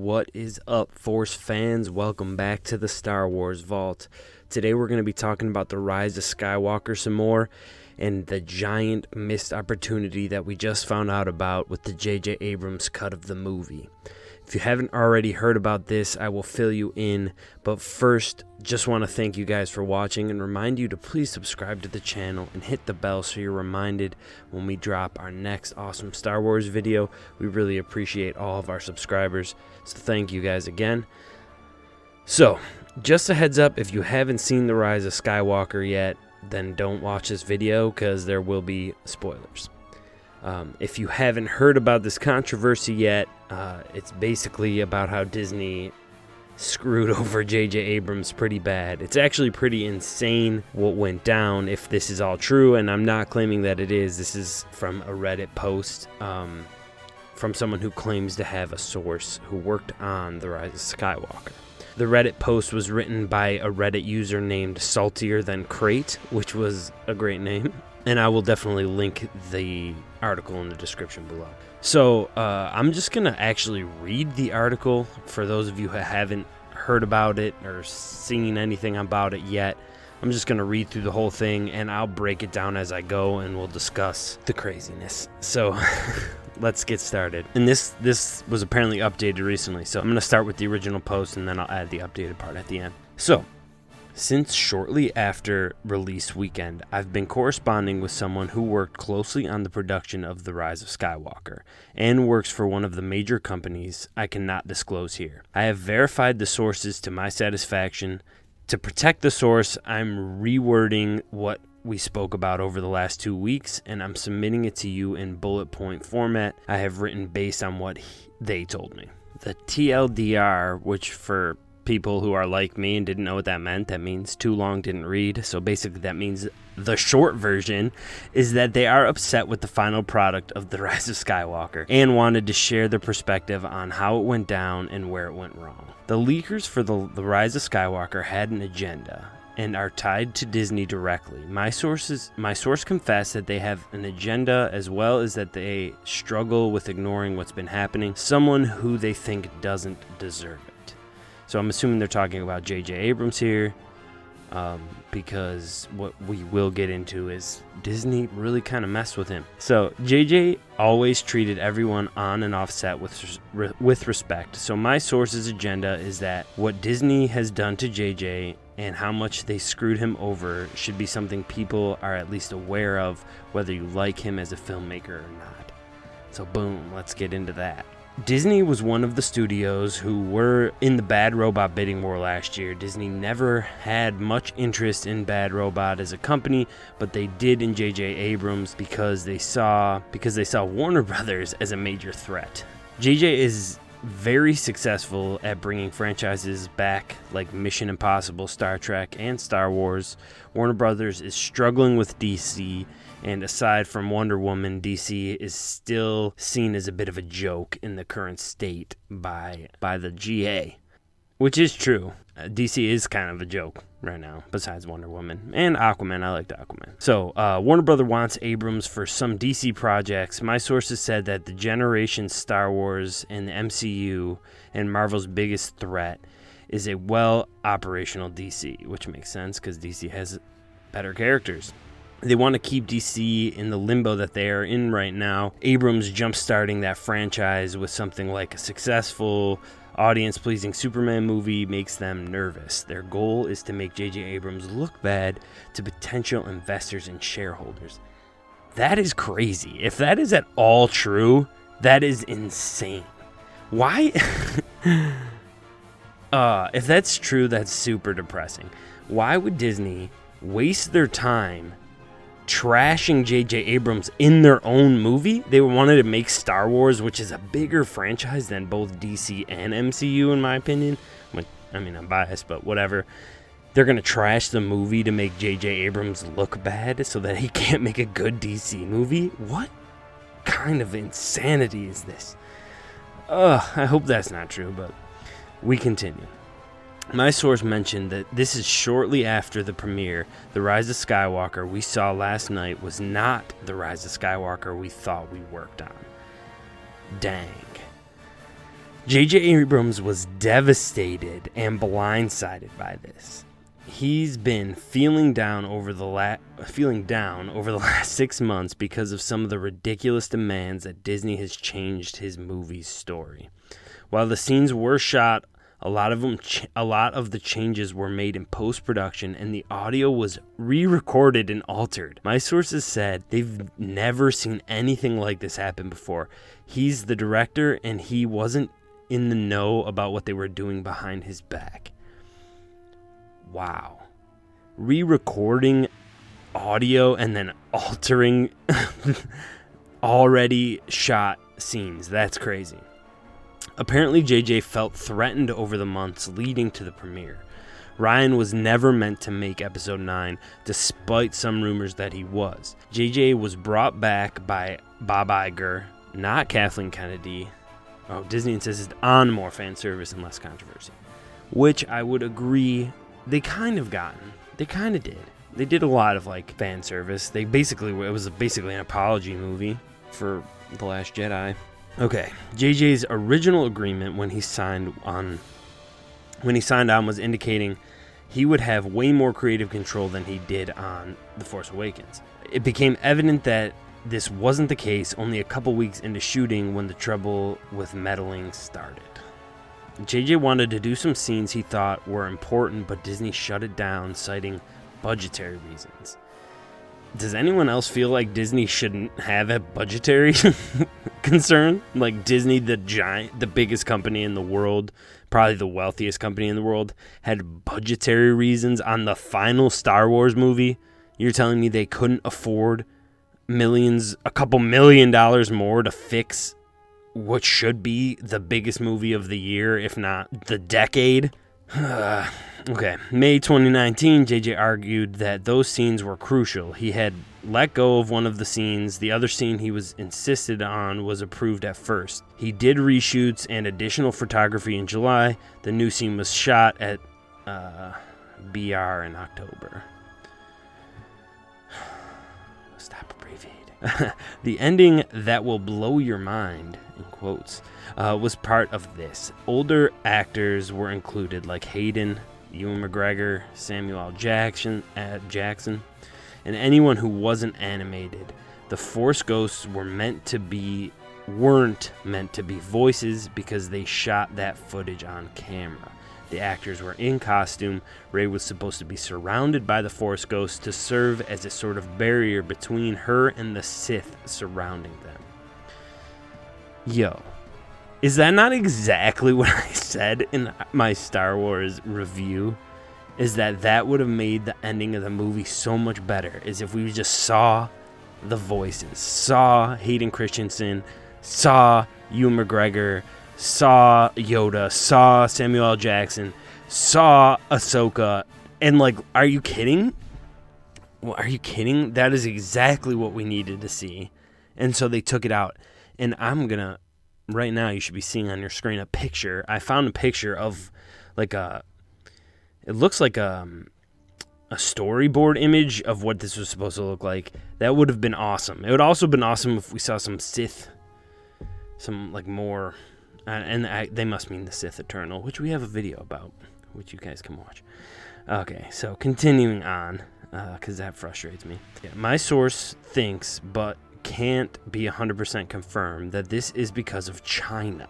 What is up, Force fans? Welcome back to the Star Wars Vault. Today we're going to be talking about the rise of Skywalker some more and the giant missed opportunity that we just found out about with the J.J. Abrams cut of the movie. If you haven't already heard about this, I will fill you in, but first, just want to thank you guys for watching and remind you to please subscribe to the channel and hit the bell so you're reminded when we drop our next awesome Star Wars video. We really appreciate all of our subscribers, so thank you guys again. So, just a heads up, if you haven't seen The Rise of Skywalker yet, then don't watch this video because there will be spoilers. If you haven't heard about this controversy yet, it's basically about how Disney screwed over J.J. Abrams pretty bad. It's actually pretty insane what went down if this is all true, and I'm not claiming that it is. This is from a Reddit post from someone who claims to have a source who worked on The Rise of Skywalker. The Reddit post was written by a Reddit user named Saltier Than Crate, which was a great name, and I will definitely link the article in the description below. So I'm just going to actually read the article for those of you who haven't heard about it or seen anything about it yet. I'm just going to read through the whole thing, and I'll break it down as I go, and we'll discuss the craziness. So let's get started. And this was apparently updated recently, so I'm going to start with the original post, and then I'll add the updated part at the end. So, since shortly after release weekend, I've been corresponding with someone who worked closely on the production of The Rise of Skywalker and works for one of the major companies I cannot disclose here. I have verified the sources to my satisfaction. To protect the source, I'm rewording what we spoke about over the last 2 weeks, and I'm submitting it to you in bullet point format I have written based on what they told me. The TLDR, which for people who are like me and didn't know what that means too long didn't read. So basically that means the short version is that they are upset with the final product of The Rise of Skywalker and wanted to share their perspective on how it went down and where it went wrong. The leakers for the Rise of Skywalker had an agenda and are tied to Disney directly. My source confessed that they have an agenda as well as that they struggle with ignoring what's been happening, someone who they think doesn't deserve it. So I'm assuming they're talking about J.J. Abrams here, because what we will get into is Disney really kind of messed with him. So J.J. always treated everyone on and off set with respect. So my source's agenda is that what Disney has done to J.J. and how much they screwed him over should be something people are at least aware of, whether you like him as a filmmaker or not. So boom, let's get into that. Disney was one of the studios who were in the Bad Robot bidding war last year. Disney never had much interest in Bad Robot as a company, but they did in J.J. Abrams because they saw Warner Brothers as a major threat. J.J. is very successful at bringing franchises back like Mission Impossible, Star Trek, and Star Wars. Warner Brothers is struggling with DC, and aside from Wonder Woman, DC is still seen as a bit of a joke in the current state by the GA, which is true. DC is kind of a joke right now, besides Wonder Woman and Aquaman. I liked Aquaman. So Warner Brothers wants Abrams for some DC projects. My sources said that the generation Star Wars and the MCU and Marvel's biggest threat is a well-operational DC, which makes sense because DC has better characters. They want to keep DC in the limbo that they are in right now. Abrams jump-starting that franchise with something like a successful, audience-pleasing Superman movie makes them nervous. Their goal is to make J.J. Abrams look bad to potential investors and shareholders. That is crazy. If that is at all true, that is insane. Why? If that's true, that's super depressing. Why would Disney waste their time trashing J.J. Abrams in their own movie? They wanted to make Star Wars, which is a bigger franchise than both DC and MCU, in my opinion. I mean, I'm biased, but whatever. They're going to trash the movie to make J.J. Abrams look bad so that he can't make a good DC movie? What kind of insanity is this? I hope that's not true, but we continue. My source mentioned that this is shortly after the premiere. The Rise of Skywalker we saw last night was not the Rise of Skywalker we thought we worked on. Dang. J.J. Abrams was devastated and blindsided by this. He's been feeling down over the last 6 months because of some of the ridiculous demands that Disney has changed his movie's story. While the scenes were shot, a lot of the changes were made in post-production, and the audio was re-recorded and altered. My sources said they've never seen anything like this happen before. He's the director, and he wasn't in the know about what they were doing behind his back. Wow. Re-recording audio and then altering already shot scenes. That's crazy. Apparently, JJ felt threatened over the months leading to the premiere. Ryan was never meant to make episode 9, despite some rumors that he was. JJ was brought back by Bob Iger, not Kathleen Kennedy. Oh, Disney insisted on more fan service and less controversy, which I would agree they kind of gotten. They kind of did. They did a lot of fan service. It was basically an apology movie for The Last Jedi. Okay, JJ's original agreement when he signed on was indicating he would have way more creative control than he did on The Force Awakens. It became evident that this wasn't the case only a couple weeks into shooting when the trouble with meddling started. JJ wanted to do some scenes he thought were important, but Disney shut it down, citing budgetary reasons. Does anyone else feel like Disney shouldn't have a budgetary concern? Like Disney, the biggest company in the world, probably the wealthiest company in the world, had budgetary reasons on the final Star Wars movie? You're telling me they couldn't afford a couple $1 million more to fix what should be the biggest movie of the year, if not the decade? Okay, May 2019, JJ argued that those scenes were crucial. He had let go of one of the scenes. The other scene he was insisted on was approved at first. He did reshoots and additional photography in July. The new scene was shot at BR in October. Stop abbreviating. The ending that will blow your mind, in quotes, was part of this. Older actors were included, like Hayden, Ewan McGregor, Samuel L. Jackson, and anyone who wasn't animated. The Force Ghosts weren't meant to be voices because they shot that footage on camera. The actors were in costume. Rey was supposed to be surrounded by the Force Ghosts to serve as a sort of barrier between her and the Sith surrounding them. Yo. Is that not exactly what I said in my Star Wars review? Is that would have made the ending of the movie so much better, is if we just saw the voices, saw Hayden Christensen, saw Ewan McGregor, saw Yoda, saw Samuel L. Jackson, saw Ahsoka, and are you kidding? Well, are you kidding? That is exactly what we needed to see. And so they took it out. And right now, you should be seeing on your screen a picture. I found a picture of it looks like a storyboard image of what this was supposed to look like. That would have been awesome. It would also have been awesome if we saw some Sith, more, they must mean the Sith Eternal, which we have a video about, which you guys can watch. Okay, so continuing on, because that frustrates me. Yeah, my source thinks, but can't be 100% confirmed, that this is because of China.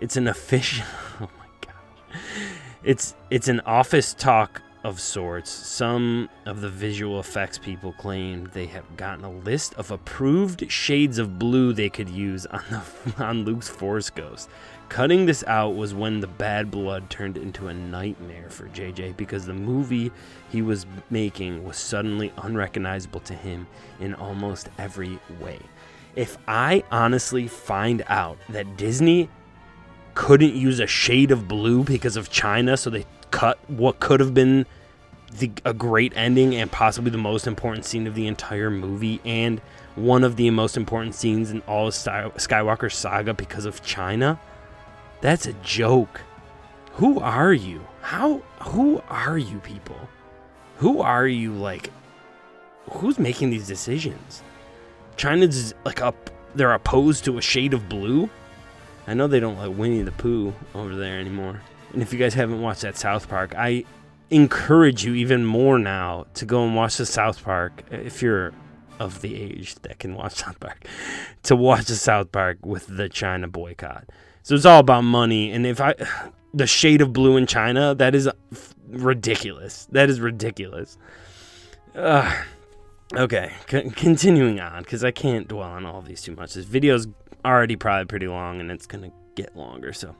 It's an official oh my gosh, it's an office talk of sorts. Some of the visual effects people claimed they have gotten a list of approved shades of blue they could use on Luke's Force Ghost. Cutting this out was when the bad blood turned into a nightmare for JJ, because the movie he was making was suddenly unrecognizable to him in almost every way. If I honestly find out that Disney couldn't use a shade of blue because of China, so they cut what could have been a great ending and possibly the most important scene of the entire movie and one of the most important scenes in all of Skywalker saga because of China, that's a joke. Who are you? Who are you people? Who are you, who's making these decisions? China's they're opposed to a shade of blue? I know they don't like Winnie the Pooh over there anymore. And if you guys haven't watched that South Park, I encourage you even more now to go and watch the South Park, if you're of the age that can watch South Park, to watch the South Park with the China boycott. So it's all about money, and the shade of blue in China, that is ridiculous. That is ridiculous. Okay, continuing on, because I can't dwell on all of these too much. This video's already probably pretty long, and it's going to get longer, so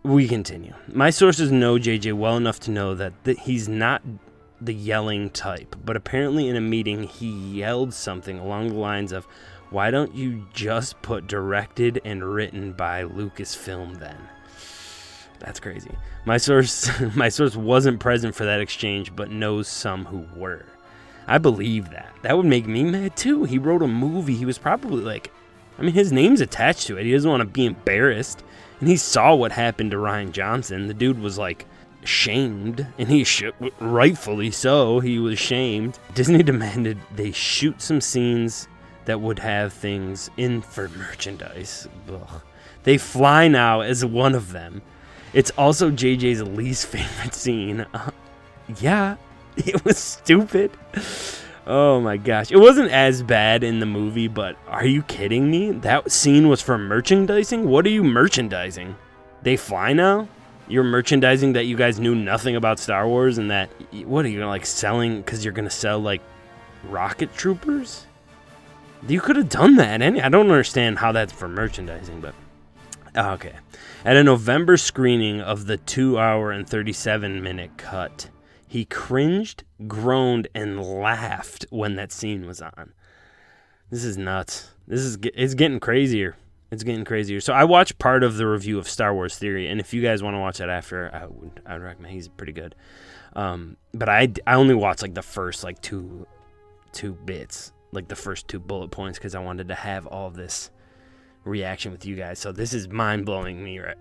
we continue. My sources know JJ well enough to know that he's not the yelling type, but apparently in a meeting he yelled something along the lines of, "Why don't you just put directed and written by Lucasfilm then?" That's crazy. My source wasn't present for that exchange, but knows some who were. I believe that. That would make me mad too. He wrote a movie. He was probably like, I mean, his name's attached to it. He doesn't want to be embarrassed. And he saw what happened to Rian Johnson. The dude was like shamed, and he rightfully so. He was shamed. Disney demanded they shoot some scenes that would have things in for merchandise. Ugh. They Fly Now as one of them. It's also JJ's least favorite scene. Yeah, it was stupid. Oh my gosh. It wasn't as bad in the movie, but are you kidding me? That scene was for merchandising? What are you merchandising? They Fly Now? You're merchandising that you guys knew nothing about Star Wars, and that, what are you like selling, because you're going to sell like rocket troopers? You could have done that. I don't understand how that's for merchandising, but okay. At a November screening of the 2-hour and 37-minute cut, he cringed, groaned, and laughed when that scene was on. This is nuts. It's getting crazier. It's getting crazier. So I watched part of the review of Star Wars Theory, and if you guys want to watch that after, I would recommend. He's pretty good. But I only watched like the first like two bits, like the first 2 bullet points, because I wanted to have all of this reaction with you guys. So this is mind blowing me right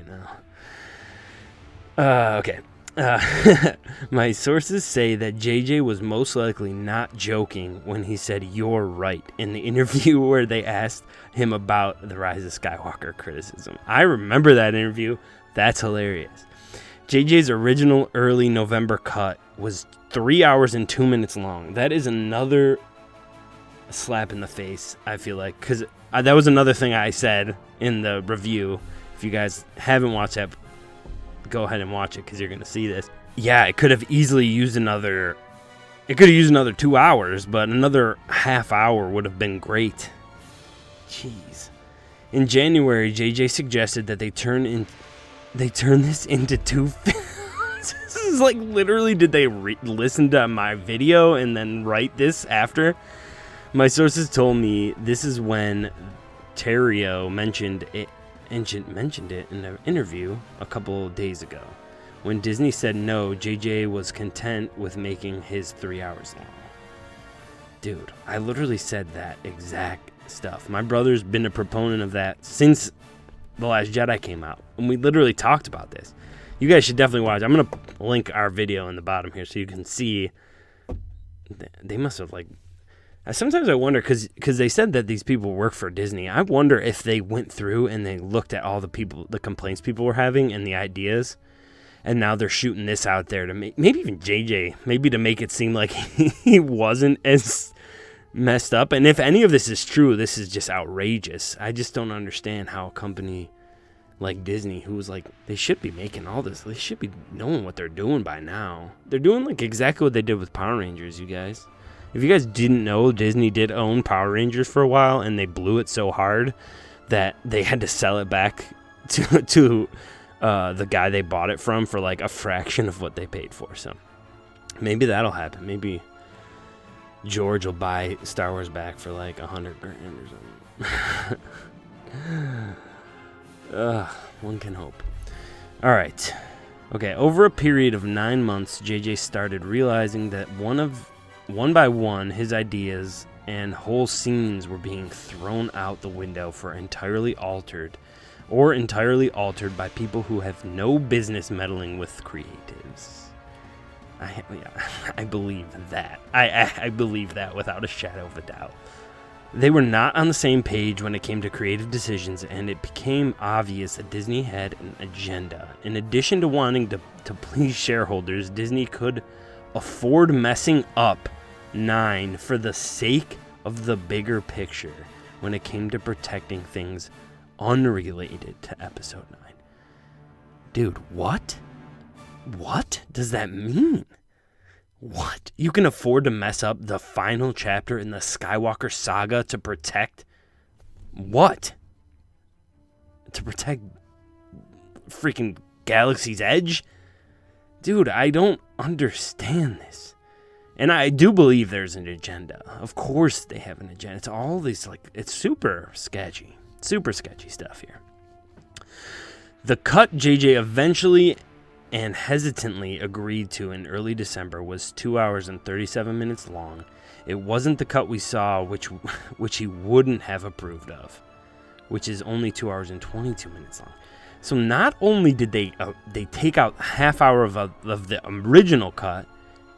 now. Okay. My sources say that JJ was most likely not joking when he said "you're right" in the interview where they asked him about the Rise of Skywalker criticism. I remember that interview. That's hilarious. JJ's original early November cut was 3 hours and 2 minutes long. That is another slap in the face, I feel like, because that was another thing I said in the review. If you guys haven't watched that, go ahead and watch it, because you're going to see this. Yeah, it could have easily used another 2 hours, but another half hour would have been great. Jeez. In January, JJ suggested that they turn this into 2 films. This is like, literally, did they listen to my video and then write this after? My sources told me this is when Terrio mentioned it in an interview a couple days ago. When Disney said no, JJ was content with making his 3 hours long. Dude, I literally said that exact stuff. My brother's been a proponent of that since The Last Jedi came out, and we literally talked about this. You guys should definitely watch. I'm going to link our video in the bottom here so you can see. They must have like... Sometimes I wonder, because they said that these people work for Disney. I wonder if they went through and they looked at all the complaints people were having and the ideas, and now they're shooting this out there to make, maybe even JJ, maybe to make it seem like he wasn't as messed up. And if any of this is true, this is just outrageous. I just don't understand how a company like Disney, who was like, they should be making all this, they should be knowing what they're doing by now. They're doing like exactly what they did with Power Rangers, you guys. If you guys didn't know, Disney did own Power Rangers for a while, and they blew it so hard that they had to sell it back to the guy they bought it from for like a fraction of what they paid for. So maybe that'll happen. Maybe George will buy Star Wars back for like $100 grand or something. One can hope. All right. Okay, over a period of 9 months, JJ started realizing that one by one, his ideas and whole scenes were being thrown out the window for entirely altered by people who have no business meddling with creatives. I believe that. I believe that without a shadow of a doubt. They were not on the same page when it came to creative decisions, and it became obvious that Disney had an agenda. In addition to wanting to please shareholders, Disney could afford messing up 9 for the sake of the bigger picture when it came to protecting things unrelated to Episode 9. Dude, what? What does that mean? What? You can afford to mess up the final chapter in the Skywalker saga to protect what? To protect freaking Galaxy's Edge? Dude, I don't understand this. And I do believe there's an agenda. Of course they have an agenda. It's all these, it's super sketchy. Super sketchy stuff here. The cut JJ eventually and hesitantly agreed to in early December was 2 hours and 37 minutes long. It wasn't the cut we saw, which he wouldn't have approved of, which is only 2 hours and 22 minutes long. So not only did they take out half hour of the original cut,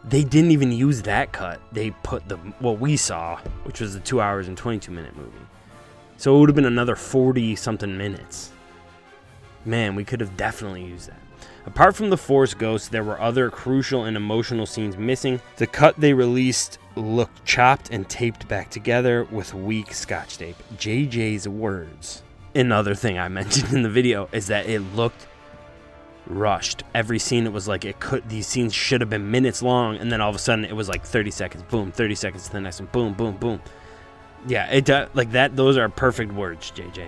they didn't even use that cut. They put what we saw, which was the 2 hours and 22 minute movie. So it would have been another 40 something minutes. Man, we could have definitely used that. Apart from the Force Ghost, there were other crucial and emotional scenes missing. The cut they released looked chopped and taped back together with weak Scotch tape. JJ's words. Another thing I mentioned in the video is that it looked rushed. Every scene, it was like these scenes should have been minutes long, and then all of a sudden it was like 30 seconds, boom, 30 seconds to the next one, boom, boom, boom. Yeah, like that. Those are perfect words, JJ.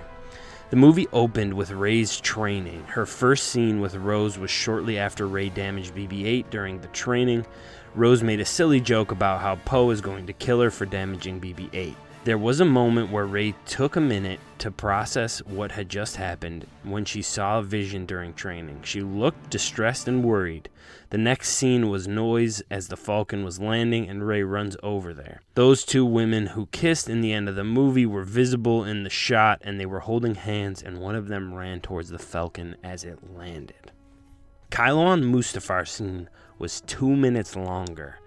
The movie opened with Rey's training. Her first scene with Rose was shortly after Rey damaged BB-8 during the training. Rose made a silly joke about how Poe is going to kill her for damaging BB-8. There was a moment where Rey took a minute to process what had just happened when she saw a vision during training. She looked distressed and worried. The next scene was noise as the Falcon was landing and Rey runs over there. Those two women who kissed in the end of the movie were visible in the shot, and they were holding hands, and one of them ran towards the Falcon as it landed. Kylo and Mustafar scene was 2 minutes longer.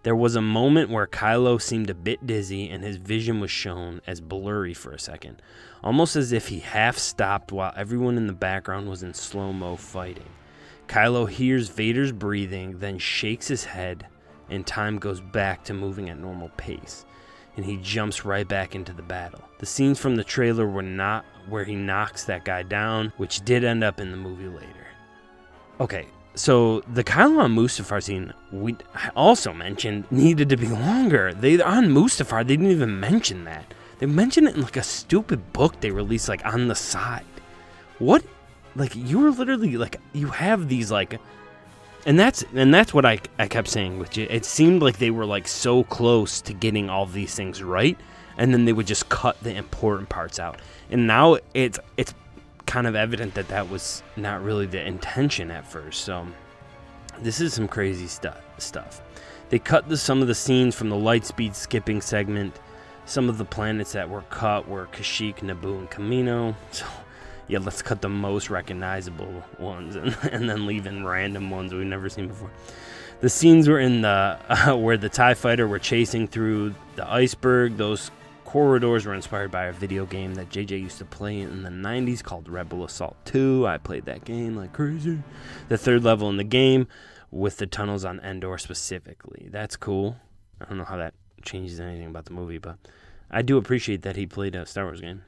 There was a moment where Kylo seemed a bit dizzy and his vision was shown as blurry for a second, almost as if he half stopped while everyone in the background was in slow-mo fighting. Kylo hears Vader's breathing, then shakes his head, and time goes back to moving at normal pace, and he jumps right back into the battle. The scenes from the trailer were not where he knocks that guy down, which did end up in the movie later. Okay. So the Kylo and Mustafar scene, I also mentioned, needed to be longer. On Mustafar, they didn't even mention that. They mentioned it in like a stupid book they released like on the side. What? Like you were literally like, you have these like, and that's what I kept saying with you. It seemed like they were like so close to getting all these things right, and then they would just cut the important parts out. And now it's kind of evident that was not really the intention at first. So this is some crazy stuff. They cut some of the scenes from the Lightspeed skipping segment. Some of the planets that were cut were Kashyyyk, Naboo, and Kamino. So yeah, let's cut the most recognizable ones and then leave in random ones we've never seen before. The scenes were in the where the TIE fighter were chasing through the iceberg. Those corridors were inspired by a video game that JJ used to play in the 90s called Rebel Assault 2. I played that game like crazy. The third level in the game with the tunnels on Endor specifically. That's cool. I don't know how that changes anything about the movie, but I do appreciate that he played a Star Wars game.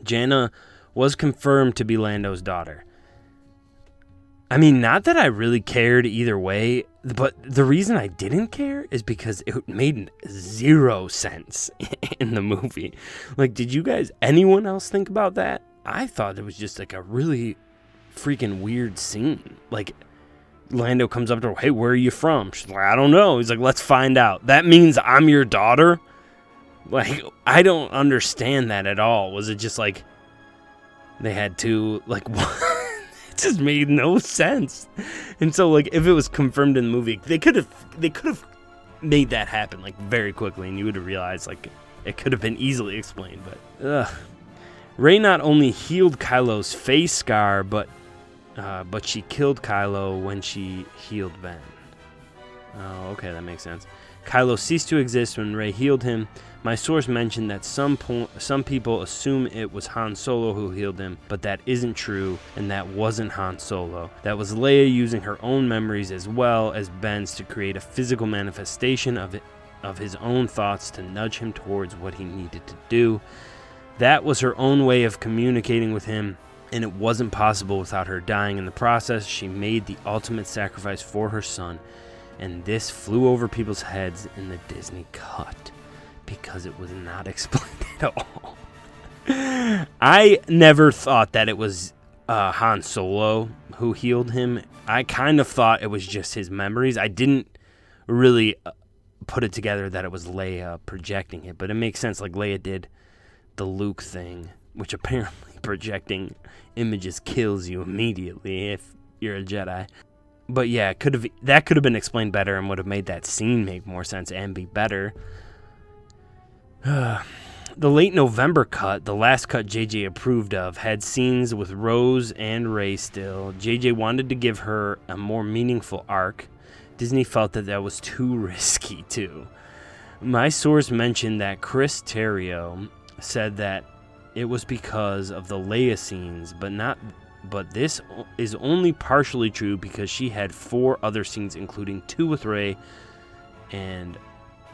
Janna was confirmed to be Lando's daughter. I mean, not that I really cared either way, but the reason I didn't care is because it made zero sense in the movie. Like, did you guys, anyone else think about that? I thought it was just like a really freaking weird scene. Like, Lando comes up to her, hey, where are you from? She's like, I don't know. He's like, let's find out. That means I'm your daughter? Like, I don't understand that at all. Was it just like, they had to, like, what? It just made no sense. And so, like, if it was confirmed in the movie, they could have made that happen, like, very quickly, and you would have realized, like, it could have been easily explained, but, Rey not only healed Kylo's face scar, but she killed Kylo when she healed Ben. Oh, okay, that makes sense. Kylo ceased to exist when Rey healed him. My source mentioned that some people assume it was Han Solo who healed him, but that isn't true, and that wasn't Han Solo. That was Leia using her own memories as well as Ben's to create a physical manifestation of his own thoughts to nudge him towards what he needed to do. That was her own way of communicating with him, and it wasn't possible without her dying in the process. She made the ultimate sacrifice for her son, and this flew over people's heads in the Disney cut because it was not explained at all. I never thought that it was Han Solo who healed him. I kind of thought it was just his memories. I didn't really put it together that it was Leia projecting it, but it makes sense, like Leia did the Luke thing, which apparently projecting images kills you immediately if you're a Jedi. But yeah, that could have been explained better and would have made that scene make more sense and be better. The late November cut, the last cut JJ approved of, had scenes with Rose and Rey still. JJ wanted to give her a more meaningful arc. Disney felt that was too risky too. My source mentioned that Chris Terrio said that it was because of the Leia scenes, but this is only partially true because she had 4 other scenes, including 2 with Rey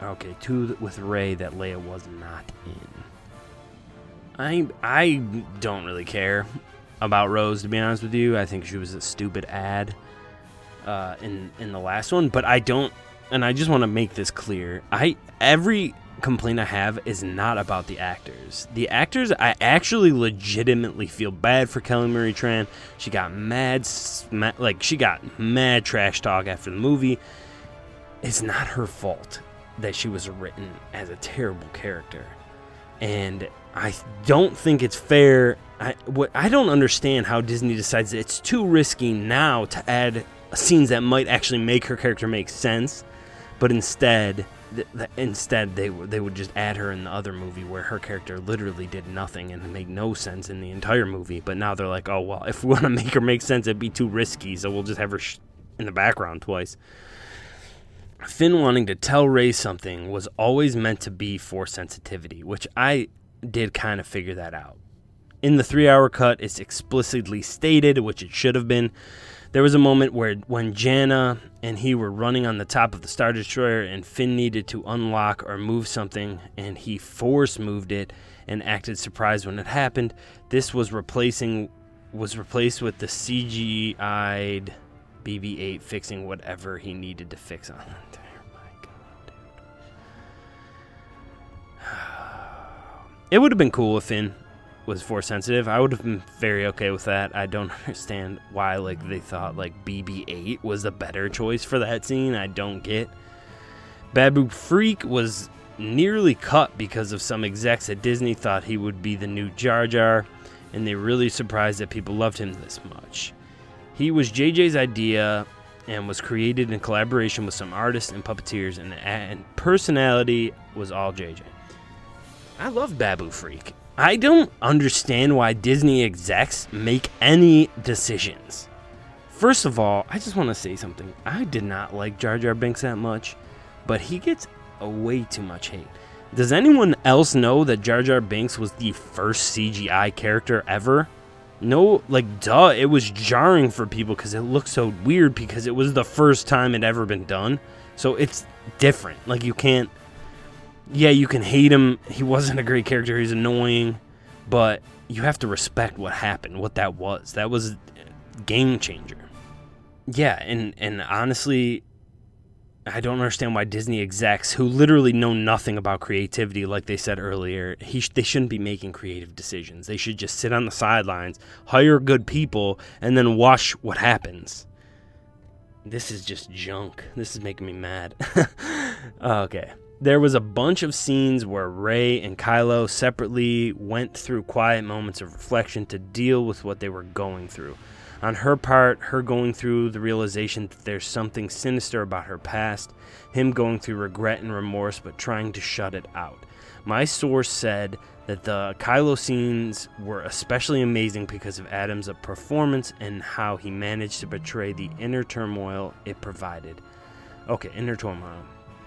that Leia was not in. I don't really care about Rose, to be honest with you. I think she was a stupid ad in the last one, but I don't, and I just want to make this clear. Every complaint I have is not about the actors. The actors, I actually legitimately feel bad for Kelly Marie Tran. She got mad trash talk after the movie. It's not her fault that she was written as a terrible character, and I don't think it's fair. I don't understand how Disney decides that it's too risky now to add scenes that might actually make her character make sense, but instead they would just add her in the other movie where her character literally did nothing and made no sense in the entire movie. But now they're like, oh well, if we want to make her make sense, it'd be too risky, so we'll just have her in the background twice. Finn wanting to tell Rey something was always meant to be for sensitivity, which I did kind of figure that out. In the 3-hour cut, it's explicitly stated, which it should have been. There was a moment when Jannah and he were running on the top of the Star Destroyer and Finn needed to unlock or move something, and he force moved it and acted surprised when it happened. This was replaced with the CGI'd BB-8 fixing whatever he needed to fix on it. Oh my God, dude. It would have been cool if Finn was force sensitive. I would have been very okay with that. I don't understand why they thought BB-8 was the better choice for that scene. I don't get. Babu Freak was nearly cut because of some execs at Disney thought he would be the new Jar Jar, and they were really surprised that people loved him this much. He was JJ's idea and was created in collaboration with some artists and puppeteers, and personality was all JJ. I love Babu Freak. I don't understand why Disney execs make any decisions. First of all, I just want to say something. I did not like Jar Jar Binks that much, but he gets way too much hate. Does anyone else know that Jar Jar Binks was the first CGI character ever? No, duh, it was jarring for people because it looked so weird because it was the first time it ever been done. So it's different. You can't... Yeah, you can hate him. He wasn't a great character. He's annoying. But you have to respect what happened, what that was. That was a game changer. Yeah, and honestly, I don't understand why Disney execs, who literally know nothing about creativity, like they said earlier, they shouldn't be making creative decisions. They should just sit on the sidelines, hire good people, and then watch what happens. This is just junk. This is making me mad. Okay. There was a bunch of scenes where Rey and Kylo separately went through quiet moments of reflection to deal with what they were going through. On her part, her going through the realization that there's something sinister about her past, him going through regret and remorse but trying to shut it out. My source said that the Kylo scenes were especially amazing because of Abrams' performance and how he managed to portray the inner turmoil it provided. Okay, inner turmoil.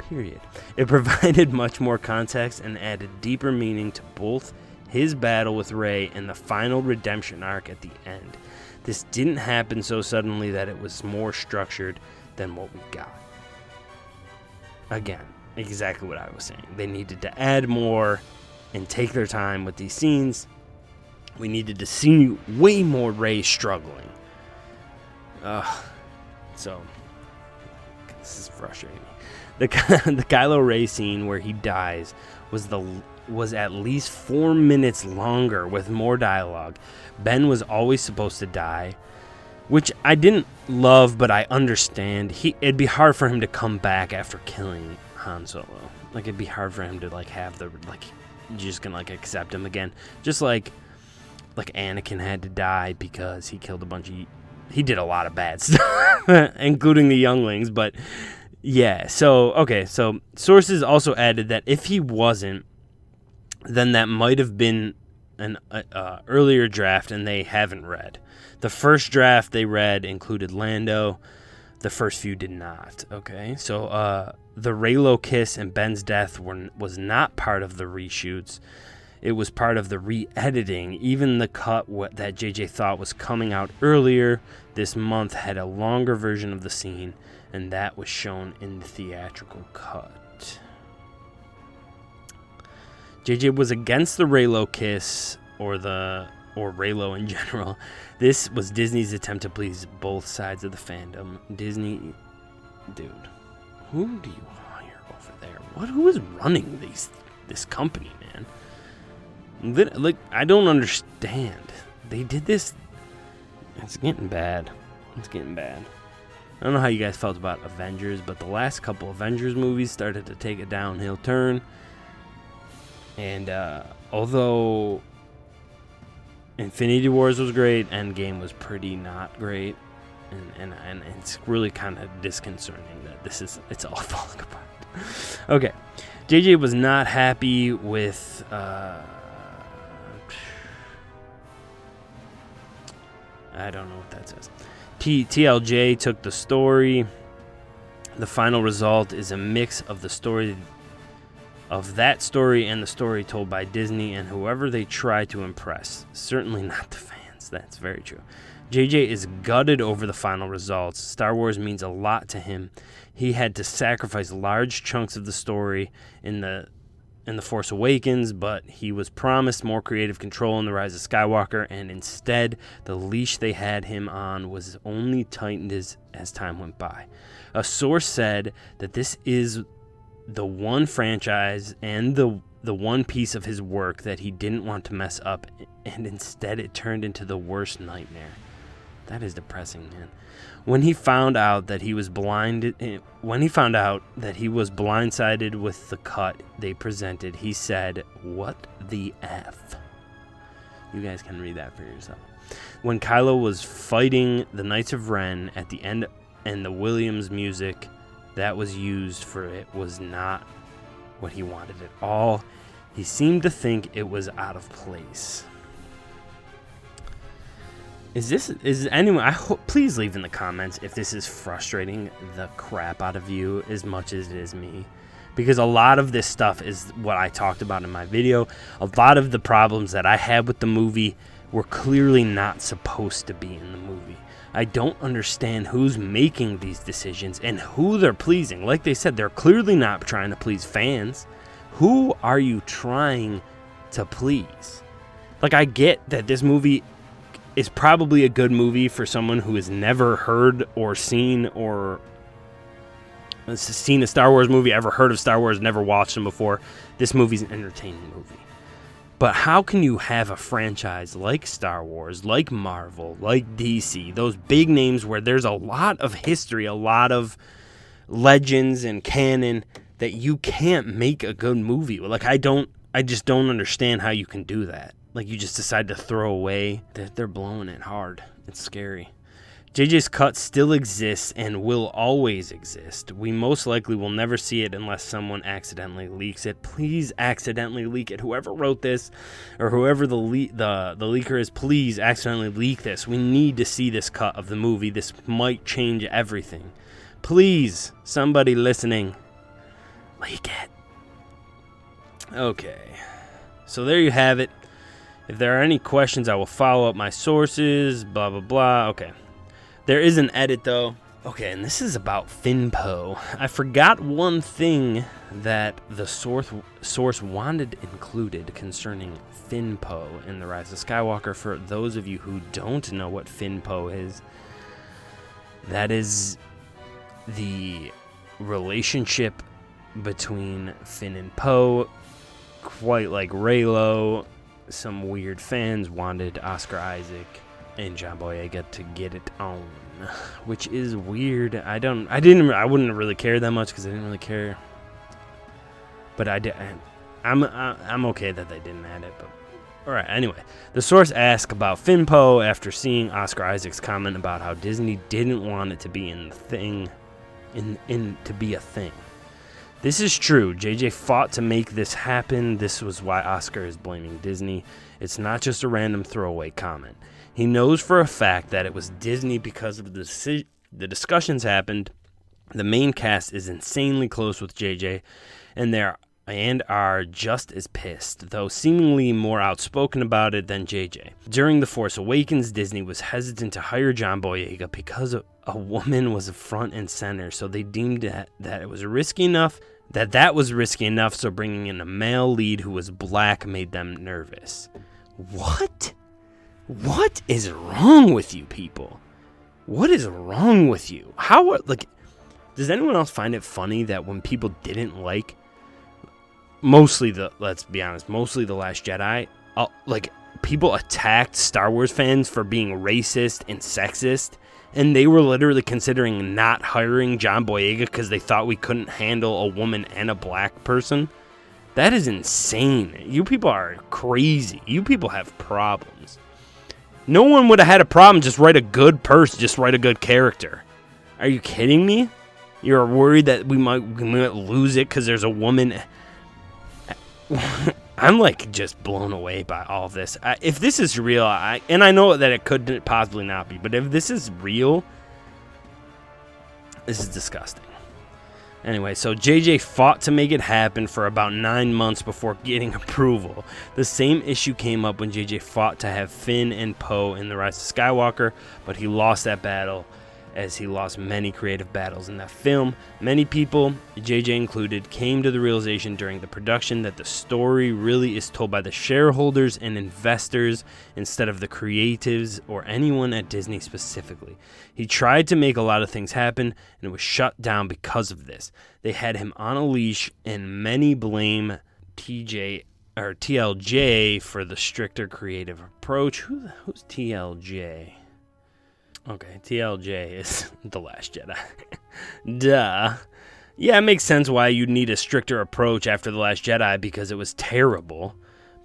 period. It provided much more context and added deeper meaning to both his battle with Rey and the final redemption arc at the end. This didn't happen so suddenly that it was more structured than what we got. Again, exactly what I was saying. They needed to add more and take their time with these scenes. We needed to see way more Rey struggling. So this is frustrating. The Kylo Ren scene where he dies was at least 4 minutes longer with more dialogue. Ben was always supposed to die, which I didn't love, but I understand. It'd be hard for him to come back after killing Han Solo. Like, it'd be hard for him to have the you're just gonna accept him again. Just like Anakin had to die because he killed he did a lot of bad stuff, including the younglings. But yeah, so sources also added that if he wasn't, then that might have been an earlier draft and they haven't read. The first draft they read included Lando. The first few did not. Okay, so the Reylo kiss and Ben's death was not part of the reshoots. It was part of the re-editing. Even the cut that JJ thought was coming out earlier this month had a longer version of the scene, and that was shown in the theatrical cut. JJ was against the Reylo kiss or Reylo in general. This was Disney's attempt to please both sides of the fandom. Disney, dude, who do you hire over there? Who is running this company, man? I don't understand. They did this. It's getting bad. I don't know how you guys felt about Avengers, but the last couple Avengers movies started to take a downhill turn. And although Infinity Wars was great, Endgame was pretty not great, and it's really kind of disconcerting that it's all falling apart. Okay, JJ was not happy with I don't know what that says. TLJ took the story. The final result is a mix of the story of that story and the story told by Disney and whoever they try to impress. Certainly not the fans. That's very true. JJ is gutted over the final results. Star Wars means a lot to him. He had to sacrifice large chunks of the story in the Force Awakens, but he was promised more creative control in The Rise of Skywalker, and instead, the leash they had him on was only tightened as time went by. A source said that this is the one franchise and the one piece of his work that he didn't want to mess up, and instead it turned into the worst nightmare. That is depressing, man. When he found out that he was blindsided with the cut they presented, he said, "What the F?" You guys can read that for yourself. When Kylo was fighting the Knights of Ren at the end, and the Williams music that was used for it was not what he wanted at all, he seemed to think it was out of place. Is anyone? Please leave in the comments if this is frustrating the crap out of you as much as it is me, because a lot of this stuff is what I talked about in my video. A lot of the problems that I had with the movie were clearly not supposed to be in the movie. I don't understand who's making these decisions and who they're pleasing. Like they said, they're clearly not trying to please fans. Who are you trying to please? I get that this movie is probably a good movie for someone who has never heard or seen a Star Wars movie, ever heard of Star Wars, never watched them before. This movie's an entertaining movie. But how can you have a franchise like Star Wars, like Marvel, like DC, those big names where there's a lot of history, a lot of legends and canon, that you can't make a good movie? I just don't understand how you can do that. You just decide to throw away. They're blowing it hard. It's scary. JJ's cut still exists and will always exist. We most likely will never see it unless someone accidentally leaks it. Please accidentally leak it. Whoever wrote this, or whoever the leaker is, please accidentally leak this. We need to see this cut of the movie. This might change everything. Please, somebody listening, Leak it. Okay. So there you have it. If there are any questions, I will follow up my sources, blah, blah, blah. Okay. There is an edit, though. Okay, and this is about Finpo. I forgot one thing that the source wanted included concerning Finpo in The Rise of Skywalker. For those of you who don't know what Finpo is, that is the relationship between Finn and Poe, quite like Reylo. Some weird fans wanted Oscar Isaac and John Boyega to get it on, which is weird. I wouldn't really care that much because I didn't really care, but I'm okay that they didn't add it. But all right, anyway, the source asked about Finpo after seeing Oscar Isaac's comment about how Disney didn't want it to be to be a thing. This is true. JJ fought to make this happen. This was why Oscar is blaming Disney. It's not just a random throwaway comment. He knows for a fact that it was Disney because of the discussions happened. The main cast is insanely close with JJ, and are just as pissed, though seemingly more outspoken about it than JJ. During The Force Awakens, Disney was hesitant to hire John Boyega because a woman was front and center, so they deemed that it was risky enough. That was risky enough, so bringing in a male lead who was black made them nervous. What? What is wrong with you people? What is wrong with you? Does anyone else find it funny that when people didn't like, let's be honest, mostly The Last Jedi, people attacked Star Wars fans for being racist and sexist, and they were literally considering not hiring John Boyega because they thought we couldn't handle a woman and a black person? That is insane. You people are crazy. You people have problems. No one would have had a problem. Just write a good person. Just write a good character. Are you kidding me? You're worried that we might lose it because there's a woman. I'm just blown away by all of this. If this is real, and I know that it could possibly not be, but if this is real, this is disgusting. Anyway, so JJ fought to make it happen for about 9 months before getting approval. The same issue came up when JJ fought to have Finn and Poe in The Rise of Skywalker, but he lost that battle, as he lost many creative battles in that film. Many people, JJ included, came to the realization during the production that the story really is told by the shareholders and investors instead of the creatives or anyone at Disney specifically. He tried to make a lot of things happen, and it was shut down because of this. They had him on a leash, and many blame TLJ for the stricter creative approach. Who's TLJ? Okay, TLJ is The Last Jedi. Duh. Yeah, it makes sense why you'd need a stricter approach after The Last Jedi because it was terrible.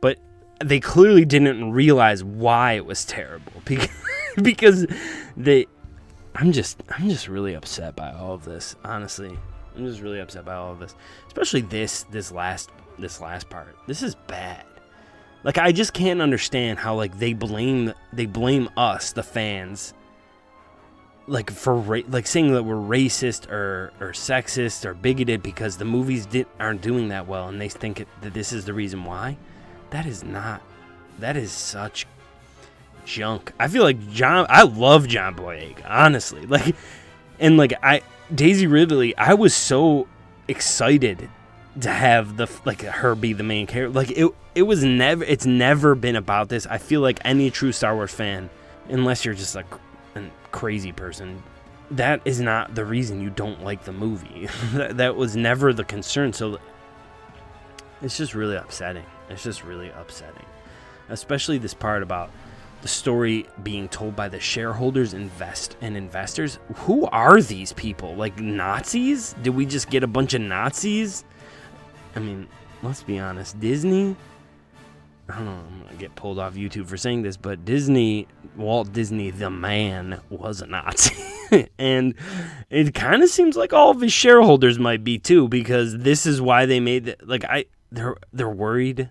But they clearly didn't realize why it was terrible. Because I'm just really upset by all of this, honestly. I'm just really upset by all of this. Especially this last part. This is bad. I just can't understand how they blame us, the fans, for saying that we're racist or sexist or bigoted because the movies aren't doing that well, and they think that this is the reason why. That is such junk. I feel I love John Boyega, honestly. Daisy Ridley, I was so excited to have her be the main character. It's never been about this. I feel like any true Star Wars fan, unless you're just a crazy person, that is not the reason you don't like the movie. that was never the concern. So it's just really upsetting. Especially this part about the story being told by the shareholders and investors. Who are these people? Nazis? Did we just get a bunch of Nazis? I mean, let's be honest. Disney, I don't know, I'm going to get pulled off YouTube for saying this, but Walt Disney, the man, was a Nazi. And it kind of seems like all of his shareholders might be too, because this is why they made it. They're worried.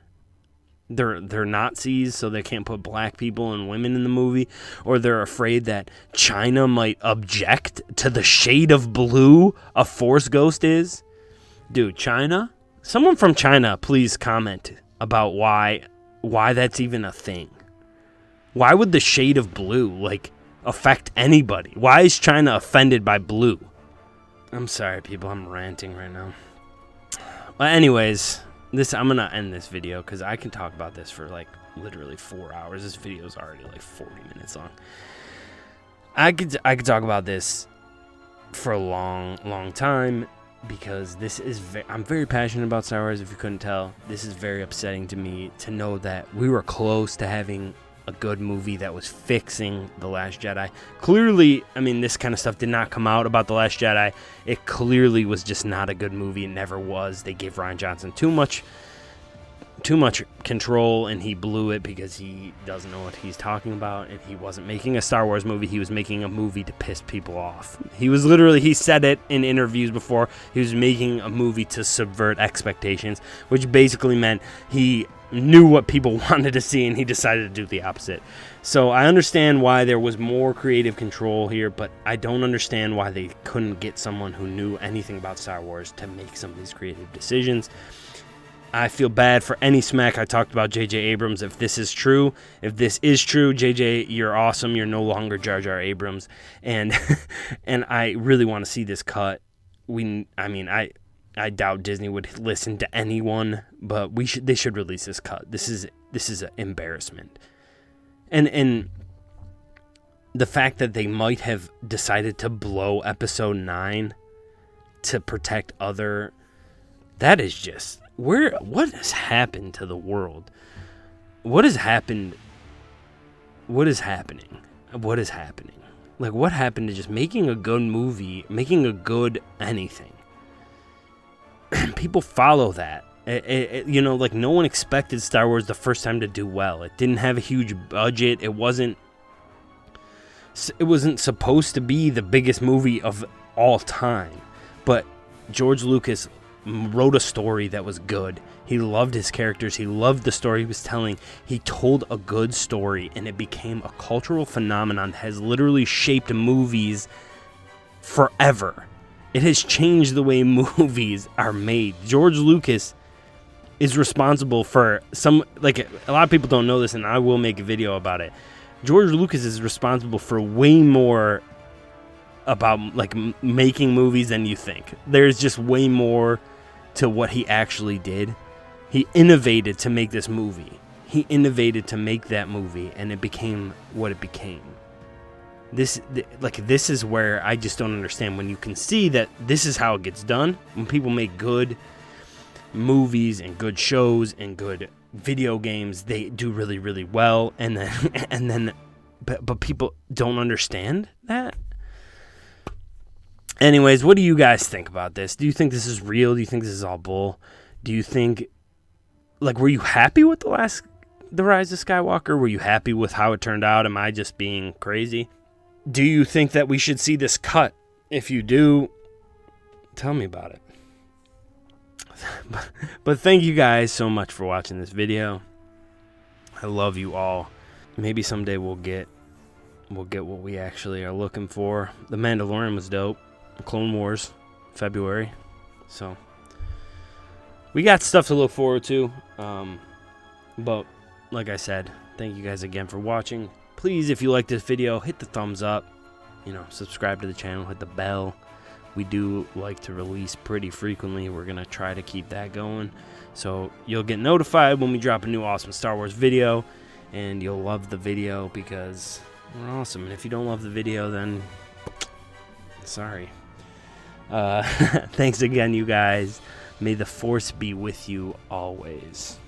They're Nazis, so they can't put black people and women in the movie, or they're afraid that China might object to the shade of blue a Force ghost is. Dude, China? Someone from China, please comment about why that's even a thing. Why would the shade of blue, like, affect anybody? Why is China offended by blue? I'm sorry, people. I'm ranting right now. But anyways, I'm going to end this video because I can talk about this for, like, literally 4 hours. This video is already, like, 40 minutes long. I could talk about this for a long time because this is I'm very passionate about Star Wars. If you couldn't tell, this is very upsetting to me to know that we were close to having a good movie that was fixing The Last Jedi. Clearly, I mean, this kind of stuff did not come out about The Last Jedi. It clearly was just not a good movie. It never was. They gave Rian Johnson too much control, and he blew it because he doesn't know what he's talking about, and he wasn't making a Star Wars movie. He was making a movie to piss people off. He said it in interviews before, he was making a movie to subvert expectations, which basically meant he knew what people wanted to see, and he decided to do the opposite. So I understand why there was more creative control here, but I don't understand why they couldn't get someone who knew anything about Star Wars to make some of these creative decisions. I feel bad for any smack I talked about J.J. Abrams. If this is true, J.J., you're awesome. You're no longer Jar Jar Abrams, and and I really want to see this cut. I doubt Disney would listen to anyone, but they should release this cut. This is an embarrassment, and the fact that they might have decided to blow Episode 9 to protect that is just. What has happened to the world? What has happened? What is happening? What is happening? Like, what happened to just making a good movie, making a good anything? People follow that. Like, no one expected Star Wars the first time to do well. It didn't have a huge budget. It wasn't supposed to be the biggest movie of all time. But George Lucas wrote a story that was good. He loved his characters. He loved the story he was telling. He told a good story, and it became a cultural phenomenon that has literally shaped movies forever. It has changed the way movies are made. George Lucas is responsible for a lot of people don't know this, and I will make a video about it. George Lucas is responsible for way more about making movies than you think. There's just way more to what he actually did. He innovated to make this movie. He innovated to make that movie, and it became what it became. This is where I just don't understand, when you can see that this is how it gets done. When people make good movies and good shows and good video games, they do really, really well, but people don't understand that. Anyways, what do you guys think about this? Do you think this is real? Do you think this is all bull? Do you think, were you happy with The Rise of Skywalker? Were you happy with how it turned out? Am I just being crazy? Do you think that we should see this cut? If you do, tell me about it. But thank you guys so much for watching this video. I love you all. Maybe someday we'll get what we actually are looking for. The Mandalorian was dope. Clone Wars, February. So we got stuff to look forward to. But like I said, thank you guys again for watching. Please, if you like this video, hit the thumbs up. Subscribe to the channel, hit the bell. We do like to release pretty frequently. We're going to try to keep that going. So you'll get notified when we drop a new awesome Star Wars video. And you'll love the video because we're awesome. And if you don't love the video, then sorry. Thanks again, you guys. May the Force be with you always.